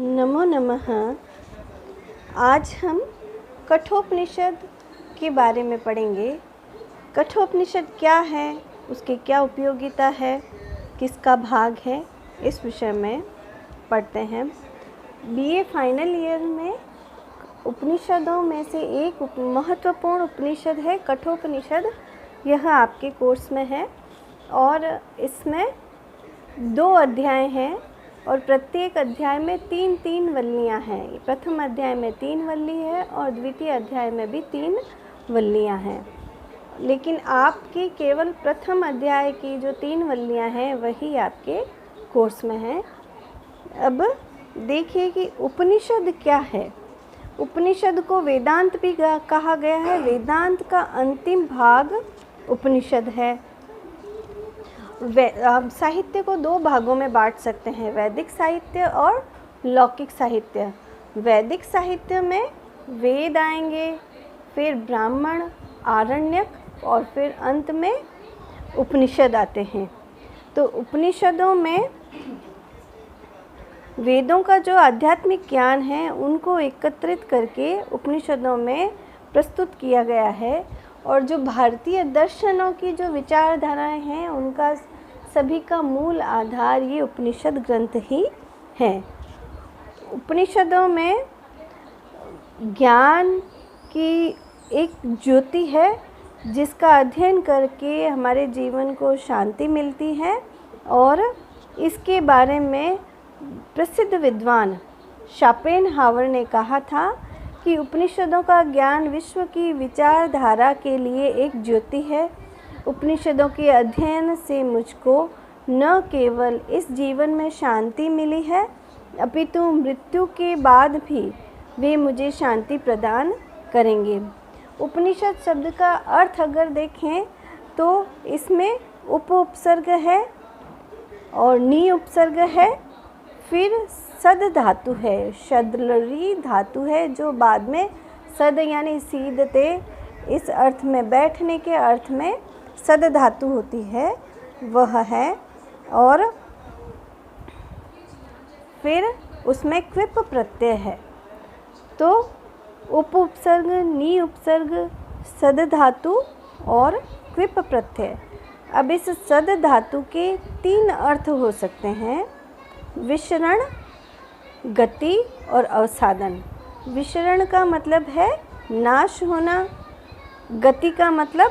नमो नमः। आज हम कठोपनिषद के बारे में पढ़ेंगे। कठोपनिषद क्या है, उसकी क्या उपयोगिता है, किसका भाग है, इस विषय में पढ़ते हैं। बीए फाइनल ईयर में उपनिषदों में से एक महत्वपूर्ण उपनिषद है कठोपनिषद। यह आपके कोर्स में है और इसमें 2 अध्याय हैं और प्रत्येक अध्याय में 3-3 वल्लियाँ हैं। प्रथम अध्याय में 3 वल्ली है और द्वितीय अध्याय में भी 3 वल्लियाँ हैं, लेकिन आपकी केवल प्रथम अध्याय की जो 3 वल्लियाँ हैं वही आपके कोर्स में हैं। अब देखिए कि उपनिषद क्या है। उपनिषद को वेदांत भी कहा गया है। वेदांत का अंतिम भाग उपनिषद है। साहित्य को 2 भागों में बांट सकते हैं, वैदिक साहित्य और लौकिक साहित्य। वैदिक साहित्य में वेद आएंगे, फिर ब्राह्मण, आरण्यक और फिर अंत में उपनिषद आते हैं। तो उपनिषदों में वेदों का जो आध्यात्मिक ज्ञान है उनको एकत्रित करके उपनिषदों में प्रस्तुत किया गया है और जो भारतीय दर्शनों की जो विचारधाराएं हैं उनका सभी का मूल आधार ये उपनिषद ग्रंथ ही है। उपनिषदों में ज्ञान की एक ज्योति है जिसका अध्ययन करके हमारे जीवन को शांति मिलती है और इसके बारे में प्रसिद्ध विद्वान शोपेनहावर ने कहा था कि उपनिषदों का ज्ञान विश्व की विचारधारा के लिए एक ज्योति है। उपनिषदों के अध्ययन से मुझको न केवल इस जीवन में शांति मिली है अपितु मृत्यु के बाद भी वे मुझे शांति प्रदान करेंगे। उपनिषद शब्द का अर्थ अगर देखें तो इसमें उपसर्ग है और नी उपसर्ग है, फिर सद धातु है, शदलरी धातु है जो बाद में सद यानी सीधते इस अर्थ में बैठने के अर्थ में सद धातु होती है वह है, और फिर उसमें क्विप प्रत्यय है। तो उप उपसर्ग, नी उपसर्ग, सद धातु और क्विप प्रत्यय। अब इस सद धातु के 3 अर्थ हो सकते हैं, विसरण, गति और अवसादन। विसरण का मतलब है नाश होना, गति का मतलब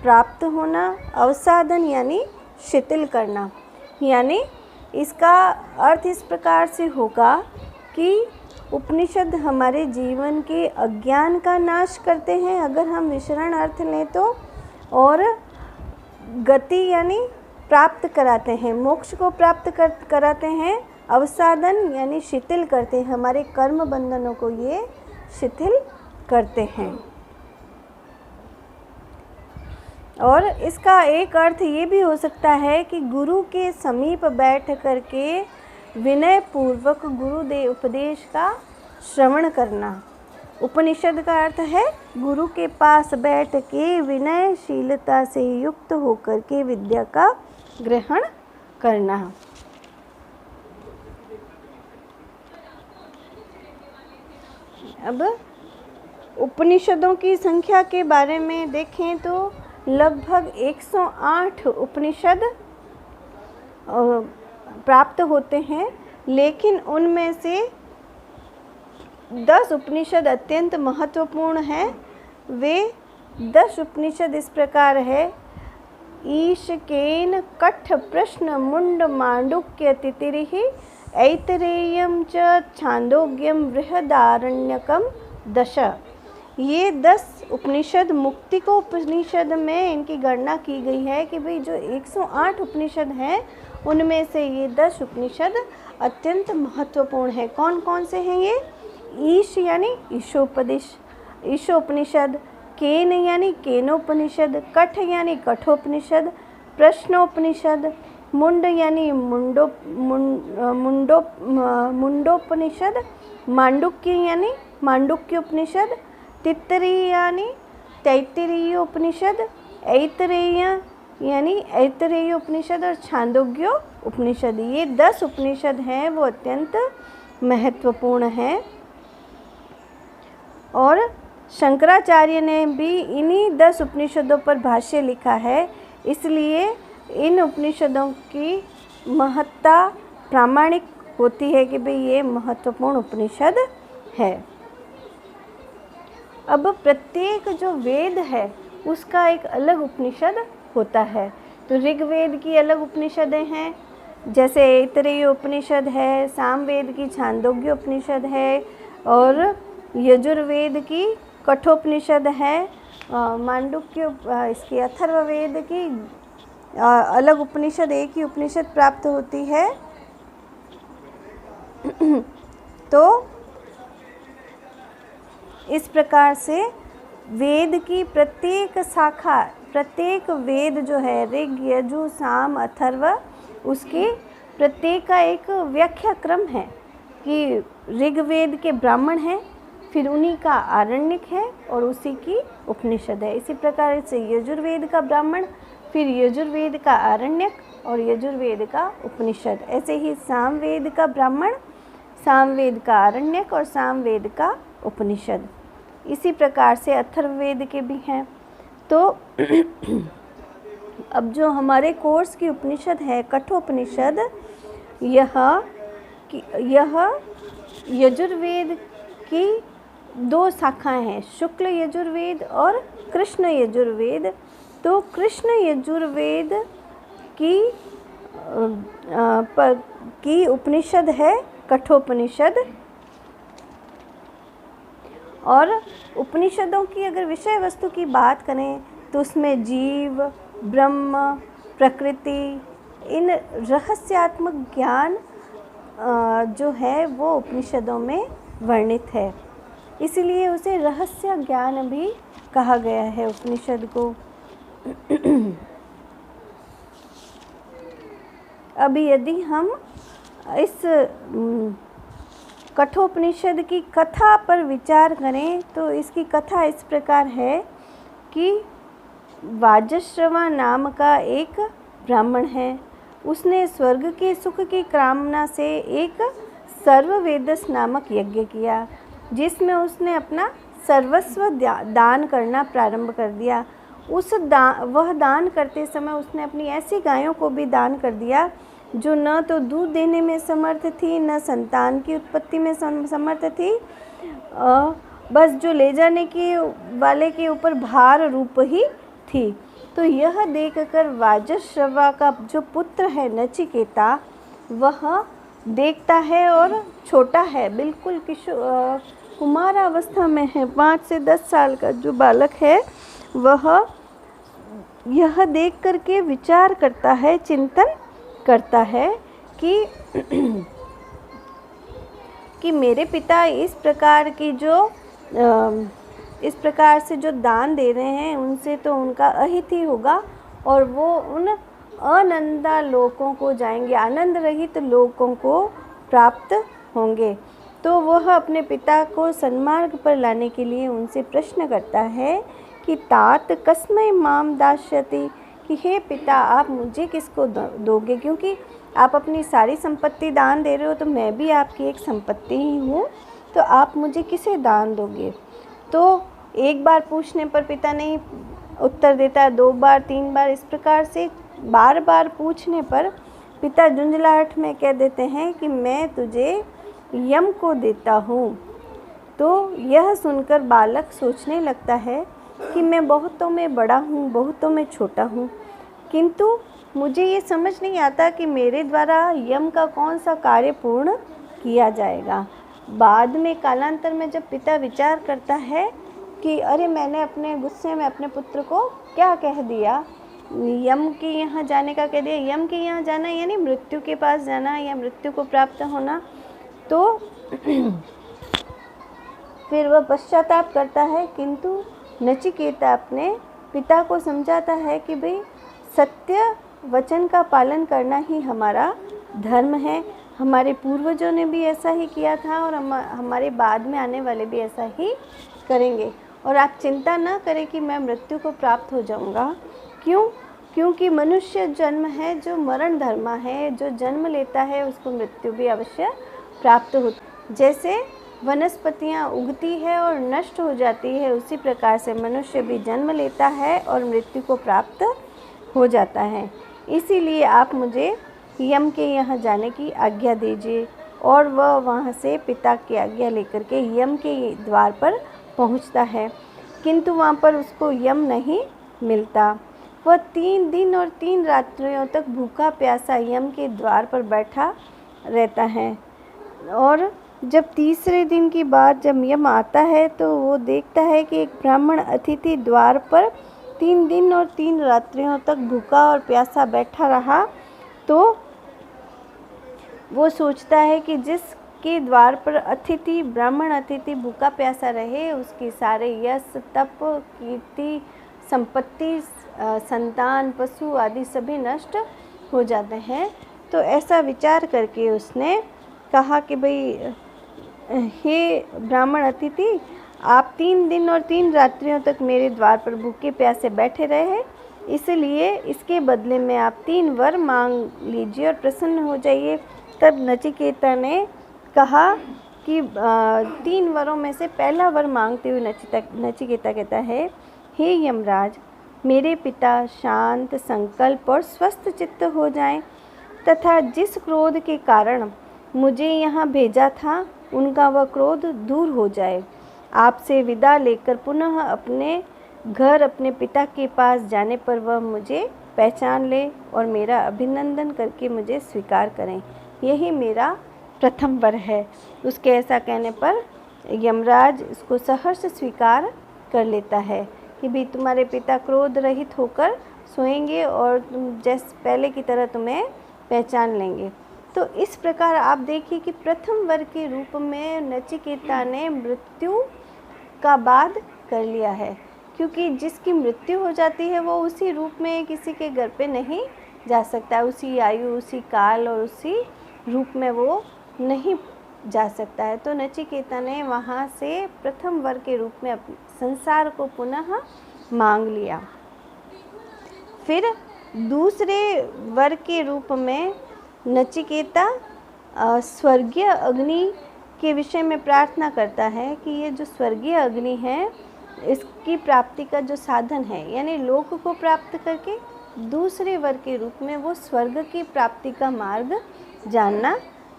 प्राप्त होना, अवसादन यानी शिथिल करना। यानी इसका अर्थ इस प्रकार से होगा कि उपनिषद हमारे जीवन के अज्ञान का नाश करते हैं अगर हम विसरण अर्थ लें तो, और गति यानी प्राप्त कराते हैं, मोक्ष को प्राप्त कराते हैं। अवसादन यानी शिथिल करते हैं, हमारे कर्म बंधनों को ये शिथिल करते हैं। और इसका एक अर्थ ये भी हो सकता है कि गुरु के समीप बैठ करके विनय पूर्वक गुरुदेव उपदेश का श्रवण करना। उपनिषद का अर्थ है गुरु के पास बैठ के विनयशीलता से युक्त होकर के विद्या का ग्रहण करना। अब उपनिषदों की संख्या के बारे में देखें तो लगभग 108 उपनिषद प्राप्त होते हैं, लेकिन उनमें से 10 उपनिषद अत्यंत महत्वपूर्ण हैं। वे 10 उपनिषद इस प्रकार है: ईशकेन कठ प्रश्न मुंड मांडुक्य तितिरिः ऐतरेयम च छांदोग्यम बृहदारण्यकम दश। ये 10 उपनिषद मुक्ति को उपनिषद में इनकी गणना की गई है कि भाई जो 108 उपनिषद हैं उनमें से ये 10 उपनिषद अत्यंत महत्वपूर्ण है। कौन कौन से हैं ये? ईश यानी ईशोपनिषद, केन यानी केनोपनिषद, कठ यानी कठोपनिषद, प्रश्नोपनिषद, मुंड यानी मुंडोपनिषद, मांडुक्य यानी मांडुक्योपनिषद, तित्तरी यानी तैत्तिरीय उपनिषद, ऐतरेय यानी ऐतरेय उपनिषद और छांदोग्य उपनिषद। ये 10 उपनिषद हैं वो अत्यंत महत्वपूर्ण है। और शंकराचार्य ने भी इन्हीं 10 उपनिषदों पर भाष्य लिखा है, इसलिए इन उपनिषदों की महत्ता प्रामाणिक होती है कि भाई ये महत्वपूर्ण उपनिषद है। अब प्रत्येक जो वेद है उसका एक अलग उपनिषद होता है। तो ऋग्वेद की अलग उपनिषदें हैं, जैसे ऐतरेय उपनिषद है, सामवेद की छांदोग्य उपनिषद है, और यजुर्वेद की कठोपनिषद है, मांडुक्य इसकी अथर्ववेद की अलग उपनिषद, एक ही उपनिषद प्राप्त होती है। तो इस प्रकार से वेद की प्रत्येक शाखा, प्रत्येक वेद जो है ऋग यजु साम अथर्व, उसके प्रत्येक का एक व्याख्या क्रम है कि ऋग्वेद के ब्राह्मण हैं, फिर उन्हीं का आरण्यक है और उसी की उपनिषद है। इसी प्रकार से यजुर्वेद का ब्राह्मण, फिर यजुर्वेद का आरण्यक और यजुर्वेद का उपनिषद। ऐसे ही सामवेद का ब्राह्मण, सामवेद का आरण्यक और सामवेद का उपनिषद। इसी प्रकार से अथर्ववेद के भी हैं। तो अब जो हमारे कोर्स की उपनिषद है कठोपनिषद, यह यजुर्वेद की 2 शाखाएं हैं, शुक्ल यजुर्वेद और कृष्ण यजुर्वेद। तो कृष्ण यजुर्वेद की उपनिषद है कठोपनिषद। और उपनिषदों की अगर विषय वस्तु की बात करें तो उसमें जीव, ब्रह्म, प्रकृति, इन रहस्यात्मक ज्ञान जो है वो उपनिषदों में वर्णित है, इसलिए उसे रहस्य ज्ञान भी कहा गया है उपनिषद को। अब यदि हम इस कठोपनिषद की कथा पर विचार करें तो इसकी कथा इस प्रकार है कि वाजश्रवा नाम का एक ब्राह्मण है, उसने स्वर्ग के सुख की कामना से एक सर्ववेदस नामक यज्ञ किया, जिसमें उसने अपना सर्वस्व दान करना प्रारंभ कर दिया। वह दान करते समय उसने अपनी ऐसी गायों को भी दान कर दिया जो न तो दूध देने में समर्थ थी, न संतान की उत्पत्ति में समर्थ थी, बस जो ले जाने के वाले के ऊपर भार रूप ही थी। तो यह देखकर वाजश्रवा का जो पुत्र है नचिकेता, वह देखता है और छोटा है, बिल्कुल कुमारावस्था में है, 5 से 10 साल का जो बालक है, वह यह देख करके विचार करता है, चिंतन करता है कि मेरे पिता इस प्रकार से जो दान दे रहे हैं उनसे तो उनका अहित ही होगा और वो उन अनंदा लोकों को जाएंगे, आनंद रहित लोकों को प्राप्त होंगे। तो वह अपने पिता को सन्मार्ग पर लाने के लिए उनसे प्रश्न करता है कि तात कस्मै माम दास्यति, कि हे पिता आप मुझे किसको दोगे, क्योंकि आप अपनी सारी संपत्ति दान दे रहे हो तो मैं भी आपकी एक संपत्ति ही हूँ, तो आप मुझे किसे दान दोगे। तो एक बार पूछने पर पिता नहीं उत्तर देता, 2 बार 3 बार, इस प्रकार से बार बार पूछने पर पिता झुंझलाहट में कह देते हैं कि मैं तुझे यम को देता हूँ। तो यह सुनकर बालक सोचने लगता है कि मैं बहुतों में बड़ा हूँ, बहुतों में छोटा हूँ, किंतु मुझे ये समझ नहीं आता कि मेरे द्वारा यम का कौन सा कार्य पूर्ण किया जाएगा। बाद में कालांतर में जब पिता विचार करता है कि अरे मैंने अपने गुस्से में अपने पुत्र को क्या कह दिया, यम के यहाँ जाने का कह दिया। यम के यहाँ जाना यानी मृत्यु के पास जाना या मृत्यु को प्राप्त होना। तो फिर वह पश्चाताप करता है, किंतु नचिकेता अपने पिता को समझाता है कि भाई सत्य वचन का पालन करना ही हमारा धर्म है, हमारे पूर्वजों ने भी ऐसा ही किया था और हमारे बाद में आने वाले भी ऐसा ही करेंगे। और आप चिंता न करें कि मैं मृत्यु को प्राप्त हो जाऊंगा। क्यों? क्योंकि मनुष्य जन्म है जो मरण धर्म है, जो जन्म लेता है उसको मृत्यु भी अवश्य प्राप्त होती। जैसे वनस्पतियाँ उगती है और नष्ट हो जाती है, उसी प्रकार से मनुष्य भी जन्म लेता है और मृत्यु को प्राप्त हो जाता है। इसीलिए आप मुझे यम के यहाँ जाने की आज्ञा दीजिए। और वह वहाँ से पिता की आज्ञा लेकर के यम के द्वार पर पहुँचता है, किंतु वहाँ पर उसको यम नहीं मिलता। वह 3 दिन और 3 रात्रियों तक भूखा प्यासा यम के द्वार पर बैठा रहता है। और जब तीसरे दिन की बात जब यम आता है तो वो देखता है कि एक ब्राह्मण अतिथि द्वार पर 3 दिन और 3 रात्रियों तक भूखा और प्यासा बैठा रहा। तो वो सोचता है कि जिसके द्वार पर अतिथि ब्राह्मण अतिथि भूखा प्यासा रहे, उसके सारे यश तप कीर्ति संपत्ति संतान पशु आदि सभी नष्ट हो जाते हैं। तो ऐसा विचार करके उसने कहा कि भाई हे ब्राह्मण अतिथि, आप 3 दिन और 3 रात्रियों तक मेरे द्वार पर भूखे प्यासे बैठे रहे, इसलिए इसके बदले में आप 3 वर मांग लीजिए और प्रसन्न हो जाइए। तब नचिकेता ने कहा कि 3 वरों में से पहला वर मांगते हुए नचिकेता कहता है, हे यमराज, मेरे पिता शांत संकल्प और स्वस्थ चित्त हो जाएं तथा जिस क्रोध के कारण मुझे यहाँ भेजा था उनका वह क्रोध दूर हो जाए। आपसे विदा लेकर पुनः अपने घर अपने पिता के पास जाने पर वह मुझे पहचान ले और मेरा अभिनंदन करके मुझे स्वीकार करें। यही मेरा प्रथम वर है। उसके ऐसा कहने पर यमराज इसको सहर्ष स्वीकार कर लेता है कि भी तुम्हारे पिता क्रोध रहित होकर सोएंगे और तुम जैसे पहले की तरह तुम्हें पहचान लेंगे। तो इस प्रकार आप देखिए कि प्रथम वर के रूप में नचिकेता ने मृत्यु का बाध कर लिया है, क्योंकि जिसकी मृत्यु हो जाती है वो उसी रूप में किसी के घर पे नहीं जा सकता, उसी आयु उसी काल और उसी रूप में वो नहीं जा सकता है। तो नचिकेता ने वहाँ से प्रथम वर के रूप में संसार को पुनः मांग लिया। फिर दूसरे वर के रूप में नचिकेता स्वर्गीय अग्नि के विषय में प्रार्थना करता है कि ये जो स्वर्गीय अग्नि है इसकी प्राप्ति का जो साधन है, यानी लोक को प्राप्त करके दूसरे वर के रूप में वो स्वर्ग की प्राप्ति का मार्ग जानना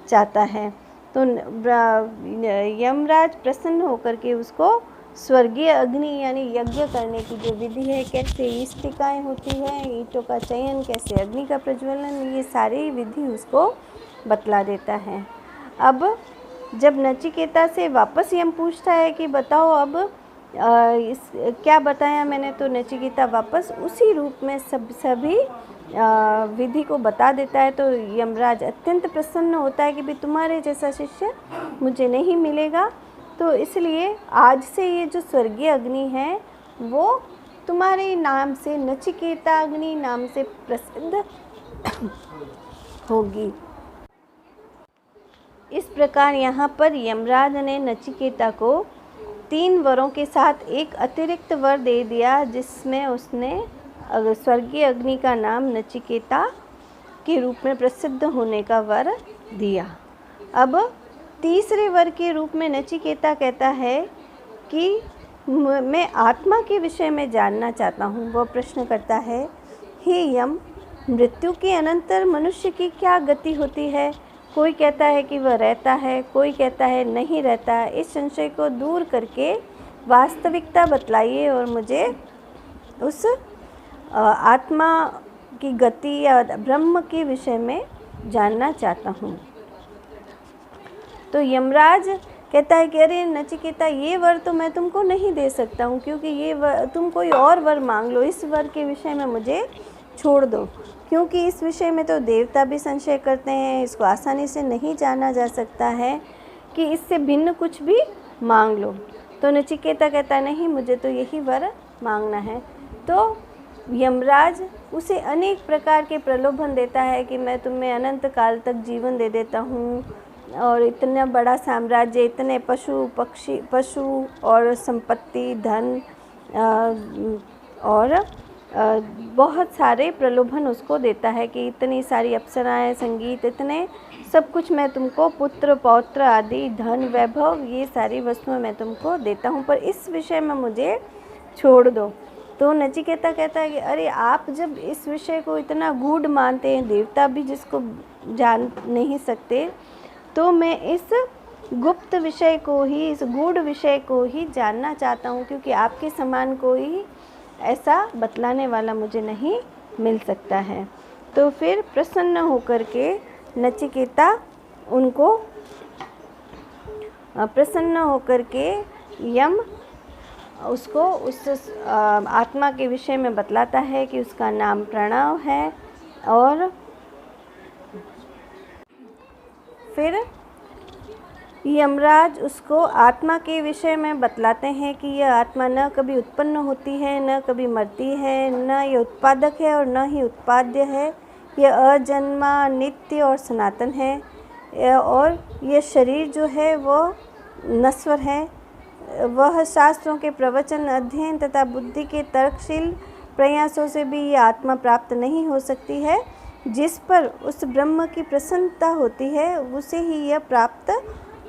चाहता है। तो यमराज प्रसन्न होकर के उसको स्वर्गीय अग्नि यानी यज्ञ करने की जो विधि है, कैसे ईष्टिकाएँ होती है, ईंटों का चयन, कैसे अग्नि का प्रज्वलन, ये सारी विधि उसको बतला देता है। अब जब नचिकेता से वापस यम पूछता है कि बताओ अब क्या बताया मैंने, तो नचिकेता वापस उसी रूप में सभी विधि को बता देता है। तो यमराज अत्यंत प्रसन्न होता है कि भी तुम्हारे जैसा शिष्य मुझे नहीं मिलेगा, तो इसलिए आज से ये जो स्वर्गीय अग्नि है वो तुम्हारे नाम से नचिकेता अग्नि नाम से प्रसिद्ध होगी। इस प्रकार यहाँ पर यमराज ने नचिकेता को 3 वरों के साथ एक अतिरिक्त वर दे दिया, जिसमें उसने स्वर्गीय अग्नि का नाम नचिकेता के रूप में प्रसिद्ध होने का वर दिया। अब तीसरे वर के रूप में नचिकेता कहता है कि मैं आत्मा के विषय में जानना चाहता हूँ। वह प्रश्न करता है, हे यम, मृत्यु के अनंतर मनुष्य की क्या गति होती है? कोई कहता है कि वह रहता है, कोई कहता है नहीं रहता है। इस संशय को दूर करके वास्तविकता बतलाइए और मुझे उस आत्मा की गति या ब्रह्म के विषय में जानना चाहता हूँ। तो यमराज कहता है कि अरे नचिकेता, ये वर तो मैं तुमको नहीं दे सकता हूँ, क्योंकि ये वर तुम कोई और वर मांग लो, इस वर के विषय में मुझे छोड़ दो, क्योंकि इस विषय में तो देवता भी संशय करते हैं, इसको आसानी से नहीं जाना जा सकता है कि इससे भिन्न कुछ भी मांग लो। तो नचिकेता कहता है नहीं, मुझे तो यही वर मांगना है। तो यमराज उसे अनेक प्रकार के प्रलोभन देता है कि मैं तुम्हें अनंत काल तक जीवन दे देता हूँ और इतना बड़ा साम्राज्य, इतने पशु और संपत्ति, धन और बहुत सारे प्रलोभन उसको देता है कि इतनी सारी अप्सराएं, संगीत, इतने सब कुछ मैं तुमको, पुत्र पौत्र आदि, धन वैभव, ये सारी वस्तुएं मैं तुमको देता हूँ, पर इस विषय में मुझे छोड़ दो। तो नचिकेता कहता है कि अरे आप जब इस विषय को इतना गूढ़ मानते हैं, देवता भी जिसको जान नहीं सकते, तो मैं इस गुप्त विषय को ही, इस गूढ़ विषय को ही जानना चाहता हूँ, क्योंकि आपके समान कोई ऐसा बतलाने वाला मुझे नहीं मिल सकता है। तो फिर प्रसन्न होकर के नचिकेता उनको प्रसन्न होकर के यम उसको उस आत्मा के विषय में बतलाता है कि उसका नाम प्रणव है। और फिर यमराज उसको आत्मा के विषय में बतलाते हैं कि यह आत्मा न कभी उत्पन्न होती है, न कभी मरती है, न ये उत्पादक है और न ही उत्पाद्य है। यह अजन्मा, नित्य और सनातन है, और यह शरीर जो है वह नश्वर है। वह शास्त्रों के प्रवचन, अध्ययन तथा बुद्धि के तर्कशील प्रयासों से भी यह आत्मा प्राप्त नहीं हो सकती है। जिस पर उस ब्रह्म की प्रसन्नता होती है उसे ही यह प्राप्त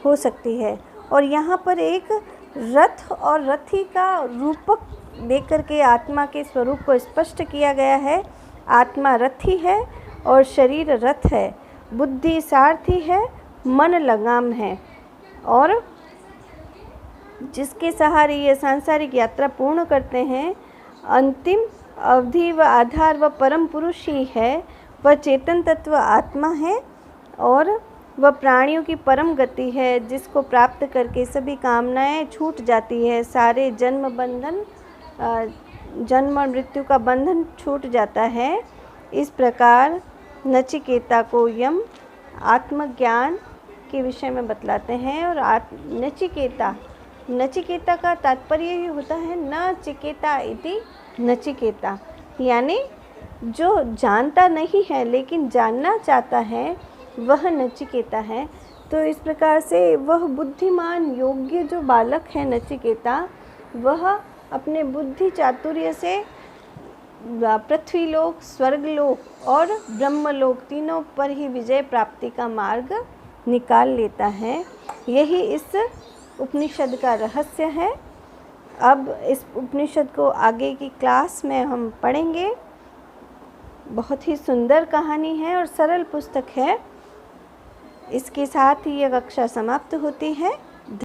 हो सकती है। और यहाँ पर एक रथ और रथी का रूपक देकर के आत्मा के स्वरूप को स्पष्ट किया गया है। आत्मा रथी है और शरीर रथ है, बुद्धि सारथी है, मन लगाम है, और जिसके सहारे ये सांसारिक यात्रा पूर्ण करते हैं। अंतिम अवधि व आधार व परम पुरुष ही है। वह चेतन तत्व आत्मा है और वह प्राणियों की परम गति है, जिसको प्राप्त करके सभी कामनाएं छूट जाती है। सारे जन्म और मृत्यु का बंधन छूट जाता है। इस प्रकार नचिकेता को यम आत्मज्ञान के विषय में बतलाते हैं। और नचिकेता का तात्पर्य ही होता है नचिकेता इति नचिकेता, यानी जो जानता नहीं है लेकिन जानना चाहता है वह नचिकेता है। तो इस प्रकार से वह बुद्धिमान योग्य जो बालक है नचिकेता, वह अपने बुद्धि चातुर्य से पृथ्वीलोक, स्वर्गलोक और ब्रह्मलोक तीनों पर ही विजय प्राप्ति का मार्ग निकाल लेता है। यही इस उपनिषद का रहस्य है। अब इस उपनिषद को आगे की क्लास में हम पढ़ेंगे। बहुत ही सुंदर कहानी है और सरल पुस्तक है। इसके साथ ही यह कक्षा समाप्त होती है।